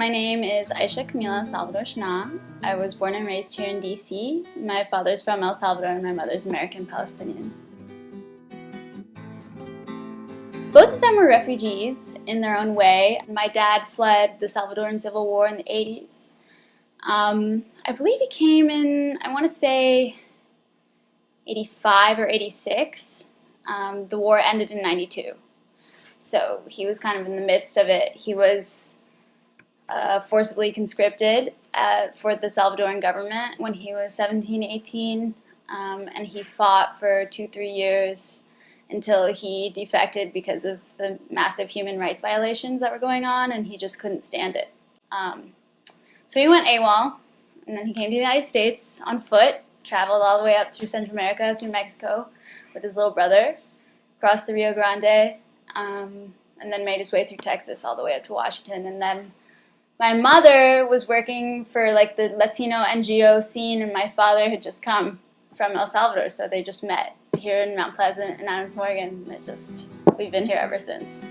My name is Aisha Camila Salvador. I was born and raised here in DC. My father's from El Salvador and my mother's American Palestinian. Both of them were refugees in their own way. My dad fled the Salvadoran Civil War in the 80s. I believe he came in, I want to say, 85 or 86. The war ended in 92. So he was kind of in the midst of it. He was forcibly conscripted for the Salvadoran government when he was 17, 18, and he fought for 2-3 years until he defected because of the massive human rights violations that were going on, and he just couldn't stand it. So he went AWOL, and then he came to the United States on foot, traveled all the way up through Central America, through Mexico, with his little brother, crossed the Rio Grande, and then made his way through Texas all the way up to Washington. And then my mother was working for like the Latino NGO scene, and my father had just come from El Salvador, so they just met here in Mount Pleasant and Adams Morgan. We've been here ever since.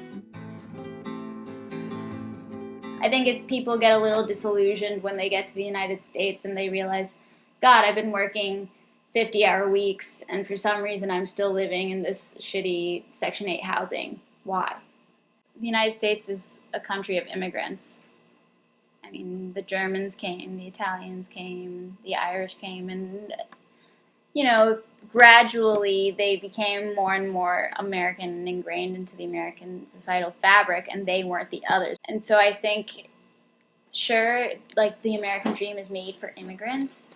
I think if people get a little disillusioned when they get to the United States and they realize, God, I've been working 50-hour weeks, and for some reason I'm still living in this shitty Section 8 housing. Why? The United States is a country of immigrants. I mean, the Germans came, the Italians came, the Irish came, and, you know, gradually they became more and more American and ingrained into the American societal fabric, and they weren't the others. And so I think, sure, like, the American dream is made for immigrants,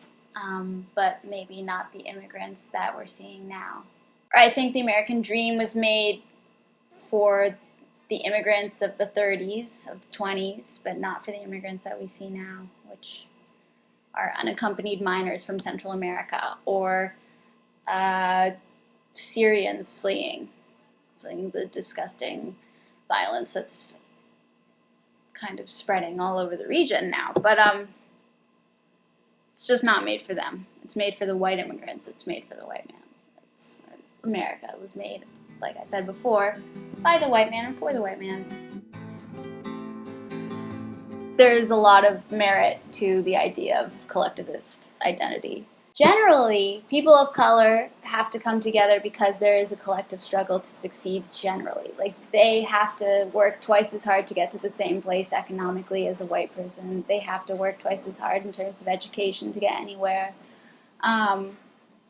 but maybe not the immigrants that we're seeing now. I think the American dream was made for the immigrants of the 30s, of the 20s, but not for the immigrants that we see now, which are unaccompanied minors from Central America, or Syrians fleeing the disgusting violence that's kind of spreading all over the region now. But it's just not made for them. It's made for the white immigrants. It's made for the white man. America was made, like I said before, by the white man and for the white man. There's a lot of merit to the idea of collectivist identity. Generally, people of color have to come together because there is a collective struggle to succeed generally. Like, they have to work twice as hard to get to the same place economically as a white person. They have to work twice as hard in terms of education to get anywhere.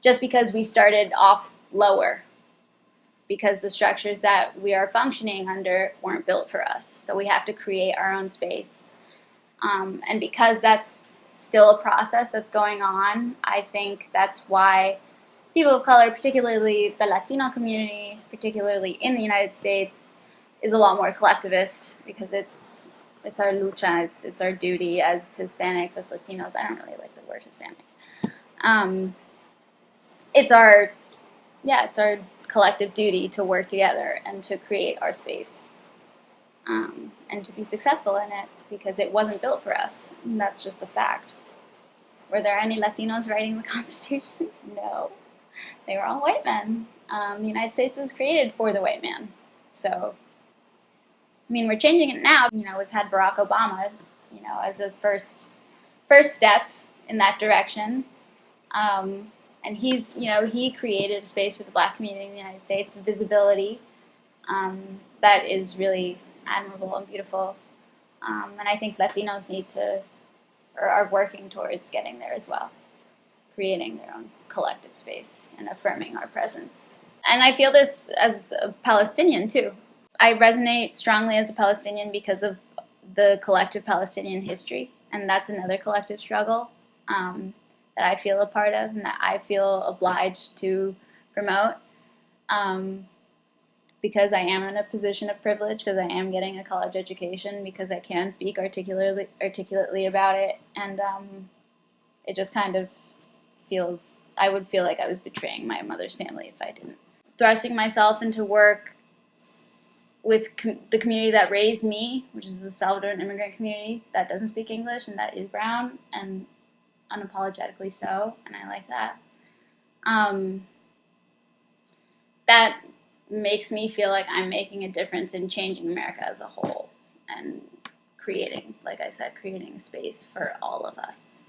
Just because we started off lower, because the structures that we are functioning under weren't built for us. So we have to create our own space. And because that's still a process that's going on, I think that's why people of color, particularly the Latino community, particularly in the United States, is a lot more collectivist, because it's our lucha, it's our duty as Hispanics, as Latinos. I don't really like the word Hispanic. It's our collective duty to work together and to create our space, and to be successful in it, because it wasn't built for us. And that's just a fact. Were there any Latinos writing the Constitution? No. They were all white men. The United States was created for the white man. So, I mean, we're changing it now. You know, we've had Barack Obama, you know, as a first step in that direction. And he's, you know, he created a space for the black community in the United States, visibility, that is really admirable and beautiful. And I think Latinos need to, or are working towards getting there as well, creating their own collective space and affirming our presence. And I feel this as a Palestinian too. I resonate strongly as a Palestinian because of the collective Palestinian history, and that's another collective struggle that I feel a part of and that I feel obliged to promote, because I am in a position of privilege, because I am getting a college education, because I can speak articulately about it, and it just kind of feels, I would feel like I was betraying my mother's family if I didn't. Thrusting myself into work with the community that raised me, which is the Salvadoran immigrant community that doesn't speak English and that is brown, and unapologetically so, and I like that. That makes me feel like I'm making a difference in changing America as a whole, and creating, like I said, creating a space for all of us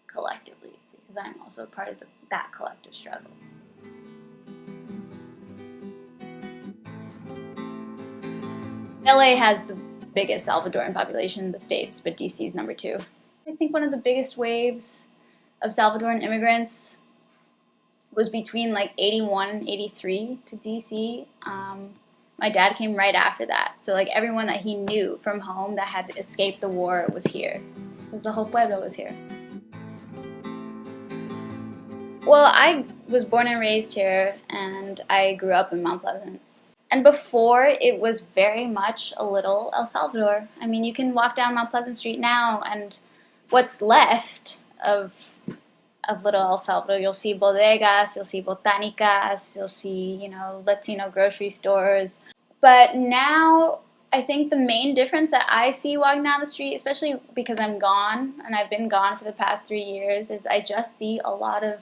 collectively, because I'm also part of that collective struggle. LA has the biggest Salvadoran population in the States, but DC is number 2. I think one of the biggest waves of Salvadoran immigrants was between like 81 and 83 to DC. My dad came right after that. So like everyone that he knew from home that had escaped the war was here. Because the whole pueblo was here. Well, I was born and raised here, and I grew up in Mount Pleasant. And before, it was very much a little El Salvador. I mean, you can walk down Mount Pleasant Street now, and what's left of little El Salvador, you'll see bodegas, you'll see botanicas, you'll see, you know, Latino grocery stores. But now, I think the main difference that I see walking down the street, especially because I'm gone, and I've been gone for the past 3 years, is I just see a lot of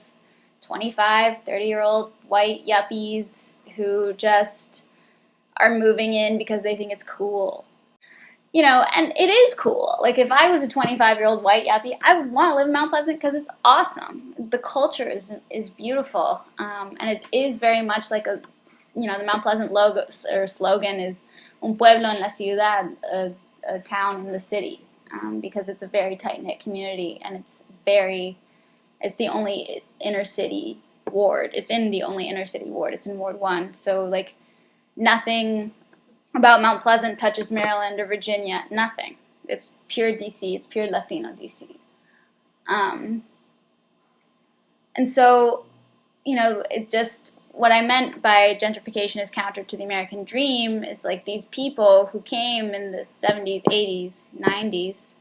25, 30-year-old white yuppies who just are moving in because they think it's cool. You know, and it is cool. Like, if I was a 25-year-old white yuppie, I would want to live in Mount Pleasant because it's awesome. The culture is beautiful, and it is very much like a, you know, the Mount Pleasant logo or slogan is "Un pueblo en la ciudad," a town in the city, because it's a very tight-knit community, and it's the only inner city ward. It's in the only inner city ward. It's in Ward 1. So, like, nothing about Mount Pleasant touches Maryland or Virginia. Nothing. It's pure DC. It's pure Latino DC. And so, you know, it just, what I meant by gentrification is counter to the American dream is like these people who came in the 70s, 80s, 90s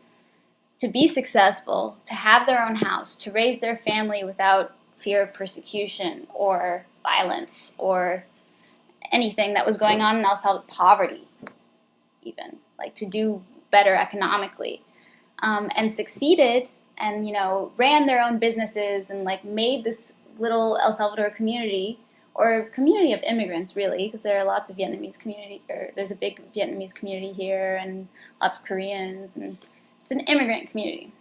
to be successful, to have their own house, to raise their family without fear of persecution or violence or anything that was going on in El Salvador, poverty even, like to do better economically, and succeeded and, you know, ran their own businesses and like made this little El Salvador community, or community of immigrants really, because there are lots of Vietnamese community, or there's a big Vietnamese community here and lots of Koreans, and it's an immigrant community.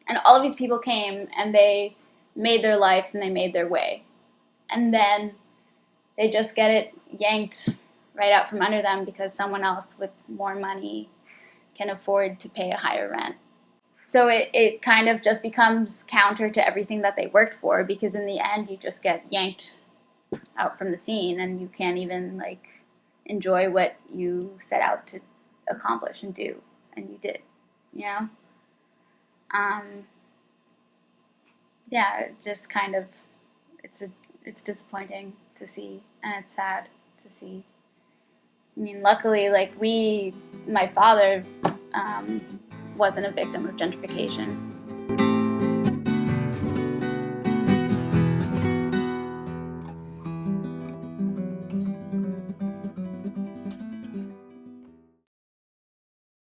And all of these people came and they made their life and they made their way. And then they just get it yanked right out from under them because someone else with more money can afford to pay a higher rent. So it kind of just becomes counter to everything that they worked for, because in the end you just get yanked out from the scene and you can't even like enjoy what you set out to accomplish and do, and you did, you know? Yeah, it just kind of, it's disappointing to see, and it's sad to see. I mean, luckily, like my father wasn't a victim of gentrification.